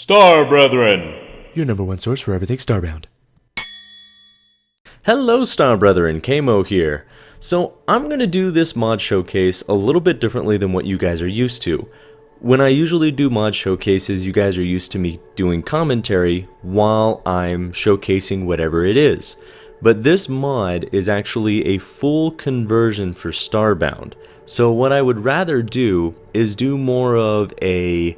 Star Brethren! Your number one source for everything Starbound. Hello Star Brethren, Kamo here. So I'm going to do this mod showcase a little bit differently than what you guys are used to. When I usually do mod showcases, you guys are used to me doing commentary while I'm showcasing whatever it is. But this mod is actually a full conversion for Starbound. So what I would rather do is do more of a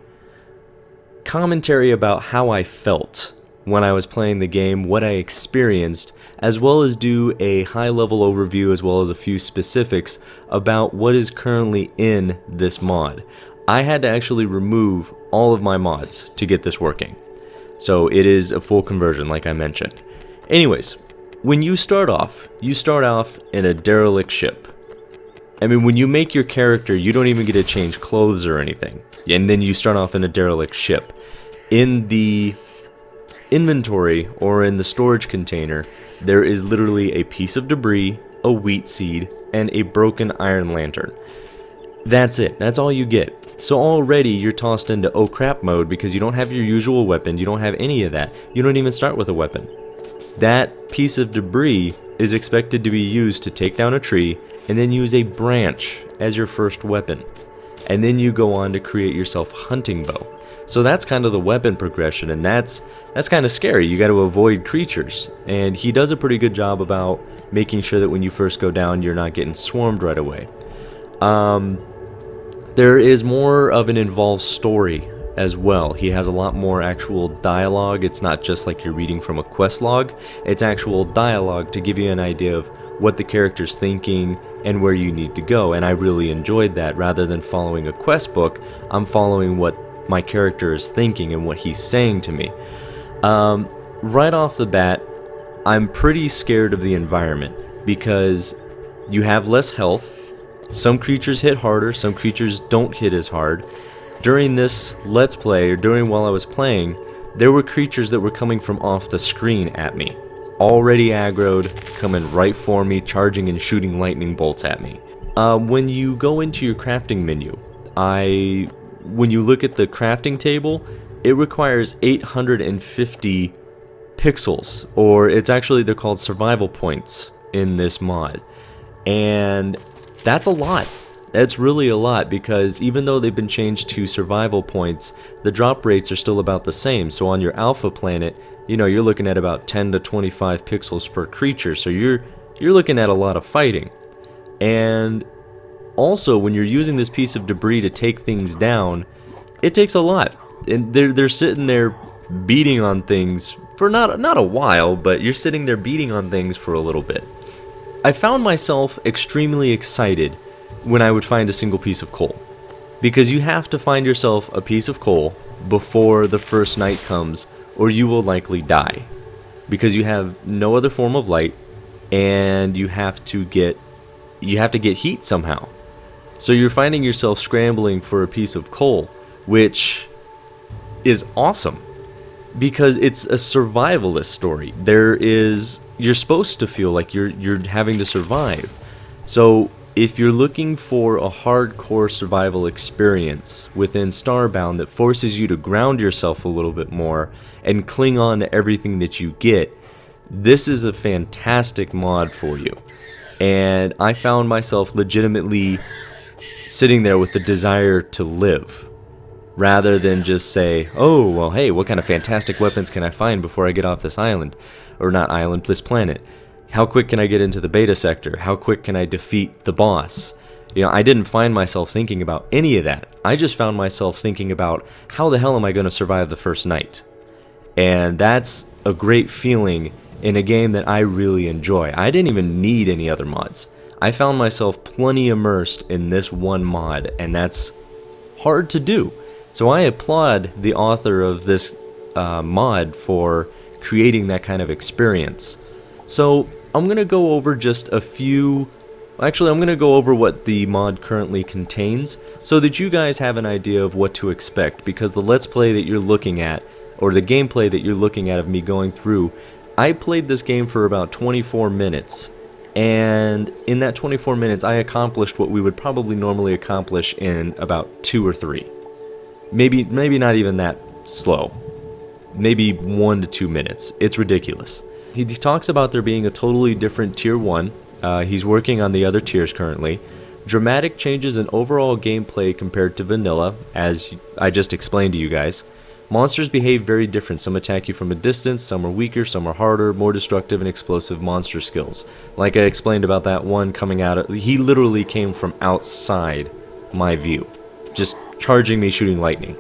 commentary about how I felt when I was playing the game, what I experienced, as well as do a high-level overview as well as a few specifics about what is currently in this mod. I had to actually remove all of my mods to get this working. So it is a full conversion like I mentioned. Anyways, when you start off in a derelict ship. I mean, when you make your character, you don't even get to change clothes or anything. And then you start off in a derelict ship. In the inventory, or in the storage container, there is literally a piece of debris, a wheat seed, and a broken iron lantern. That's it. That's all you get. So already you're tossed into oh crap mode because you don't have your usual weapon, you don't have any of that. You don't even start with a weapon. That piece of debris is expected to be used to take down a tree and then use a branch as your first weapon. And then you go on to create yourself a hunting bow. So that's kind of the weapon progression, and that's kind of scary. You got to avoid creatures, and he does a pretty good job about making sure that when you first go down, you're not getting swarmed right away. There is more of an involved story as well. He has a lot more actual dialogue. It's not just like you're reading from a quest log. It's actual dialogue to give you an idea of what the character's thinking and where you need to go, and I really enjoyed that. Rather than following a quest book, I'm following what my character is thinking and what he's saying to me. Right off the bat, I'm pretty scared of the environment because you have less health. Some creatures hit harder, some creatures don't hit as hard. During this Let's Play, or while I was playing, there were creatures that were coming from off the screen at me. Already aggroed, coming right for me, charging and shooting lightning bolts at me. When you go into your crafting menu, when you look at the crafting table, it requires 850 pixels, or they're called survival points in this mod. And that's a lot. That's really a lot, because even though they've been changed to survival points, the drop rates are still about the same. So on your alpha planet, you're looking at about 10 to 25 pixels per creature, so you're looking at a lot of fighting. And also, when you're using this piece of debris to take things down, it takes a lot. And they're sitting there beating on things for not a while, but you're sitting there beating on things for a little bit. I found myself extremely excited when I would find a single piece of coal, because you have to find yourself a piece of coal before the first night comes, or you will likely die, because you have no other form of light, and you have to get heat somehow. So you're finding yourself scrambling for a piece of coal, which is awesome because it's a survivalist story. You're supposed to feel like you're having to survive. So if you're looking for a hardcore survival experience within Starbound that forces you to ground yourself a little bit more and cling on to everything that you get, this is a fantastic mod for you. And I found myself legitimately sitting there with the desire to live, rather than just say, oh, well, hey, what kind of fantastic weapons can I find before I get off this island? Or not island, this planet. How quick can I get into the beta sector? How quick can I defeat the boss? I didn't find myself thinking about any of that. I just found myself thinking about how the hell am I going to survive the first night? And that's a great feeling in a game that I really enjoy. I didn't even need any other mods. I found myself plenty immersed in this one mod, and that's hard to do. So I applaud the author of this mod for creating that kind of experience. So I'm going to go over just a few... Actually, I'm going to go over what the mod currently contains so that you guys have an idea of what to expect, because the Let's Play that you're looking at, or the gameplay that you're looking at of me going through, I played this game for about 24 minutes. And in that 24 minutes, I accomplished what we would probably normally accomplish in about 2 or 3. Maybe not even that slow. maybe 1 to 2 minutes. It's ridiculous. He talks about there being a totally different tier 1. He's working on the other tiers currently. Dramatic changes in overall gameplay compared to vanilla, as I just explained to you guys. Monsters behave very different. Some attack you from a distance, some are weaker, some are harder, more destructive and explosive monster skills. Like I explained about that one coming out, he literally came from outside my view, just charging me, shooting lightning.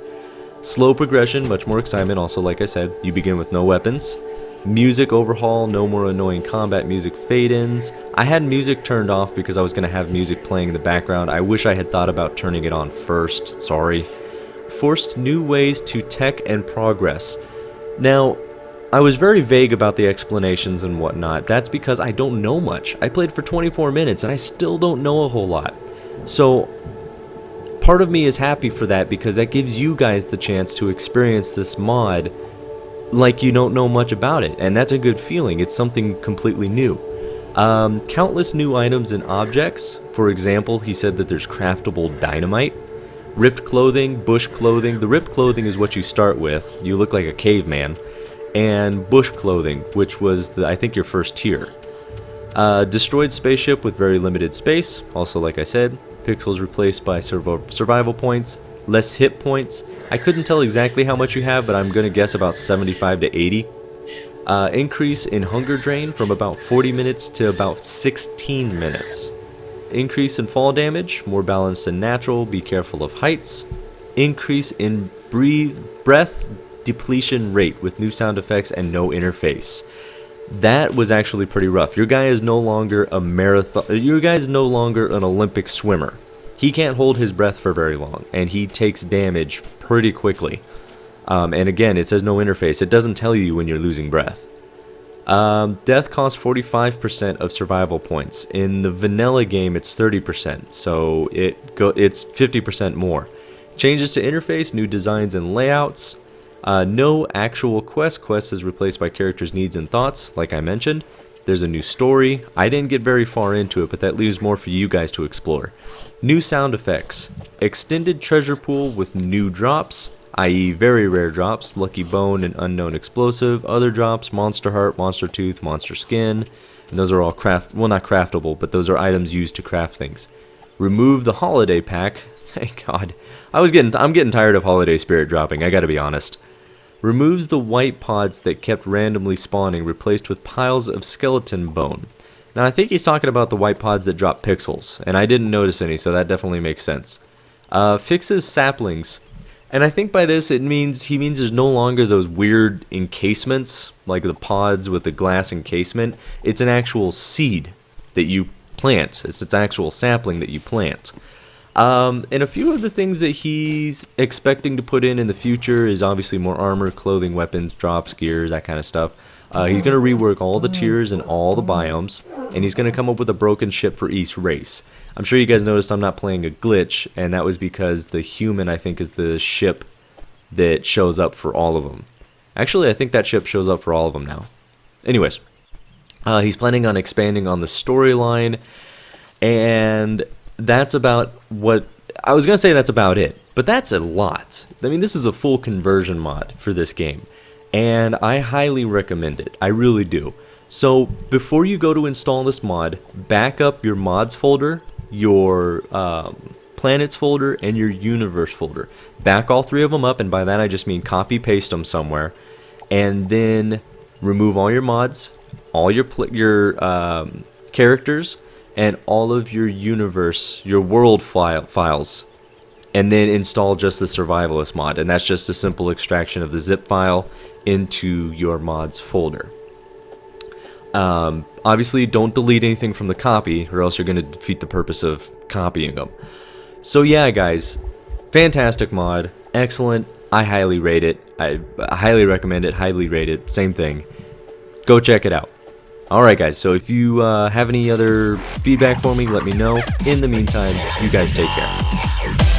Slow progression, much more excitement. Also, like I said, you begin with no weapons. Music overhaul, no more annoying combat music fade-ins. I had music turned off because I was going to have music playing in the background. I wish I had thought about turning it on first, sorry. Forced new ways to tech and progress. Now, I was very vague about the explanations and whatnot. That's because I don't know much. I played for 24 minutes and I still don't know a whole lot. So, part of me is happy for that because that gives you guys the chance to experience this mod like you don't know much about it, and that's a good feeling. It's something completely new. Countless new items and objects. For example, he said that there's craftable dynamite, ripped clothing, bush clothing. The ripped clothing is what you start with. You look like a caveman. And bush clothing, which was, I think, your first tier. Destroyed spaceship with very limited space. Also, like I said, pixels replaced by survival points. Less hit points. I couldn't tell exactly how much you have, but I'm going to guess about 75 to 80. Increase in hunger drain from about 40 minutes to about 16 minutes. Increase in fall damage, more balanced and natural, be careful of heights. Increase in breath depletion rate with new sound effects and no interface. That was actually pretty rough. Your guy is no longer a marathon. Your guy is no longer an Olympic swimmer. He can't hold his breath for very long, and he takes damage pretty quickly. And again, it says no interface. It doesn't tell you when you're losing breath. Death costs 45% of survival points. In the vanilla game, it's 30%, so it's 50% more. Changes to interface, new designs and layouts. No actual quest. Quest is replaced by characters' needs and thoughts, like I mentioned. There's a new story. I didn't get very far into it, but that leaves more for you guys to explore. New sound effects. Extended treasure pool with new drops, i.e. very rare drops, lucky bone and unknown explosive. Other drops, monster heart, monster tooth, monster skin. And those are all not craftable, but those are items used to craft things. Remove the holiday pack. Thank God. I'm getting tired of holiday spirit dropping, I gotta be honest. Removes the white pods that kept randomly spawning, replaced with piles of skeleton bone. Now, I think he's talking about the white pods that drop pixels, and I didn't notice any, so that definitely makes sense. Fixes saplings, and I think by this he means there's no longer those weird encasements, like the pods with the glass encasement. It's an actual seed that you plant. It's an actual sapling that you plant. And a few of the things that he's expecting to put in the future is obviously more armor, clothing, weapons, drops, gears, that kind of stuff. He's going to rework all the tiers and all the biomes, and he's going to come up with a broken ship for each race. I'm sure you guys noticed I'm not playing a glitch, and that was because the human, I think, is the ship that shows up for all of them. Actually, I think that ship shows up for all of them now. Anyways, he's planning on expanding on the storyline, and that's about what I was going to say. That's about it, but that's a lot. I mean, this is a full conversion mod for this game, and I highly recommend it. I really do. So before you go to install this mod, back up your mods folder, your planets folder, and your universe folder. Back all three of them up, and by that I just mean copy paste them somewhere, and then remove all your mods, all your characters, and all of your universe, your world files, and then install just the Survivalist mod, and that's just a simple extraction of the zip file into your mods folder. Obviously, don't delete anything from the copy, or else you're going to defeat the purpose of copying them. So yeah, guys, fantastic mod, excellent. I highly rate it. I highly recommend it. Highly rate it. Same thing. Go check it out. Alright guys, so if you have any other feedback for me, let me know. In the meantime, you guys take care.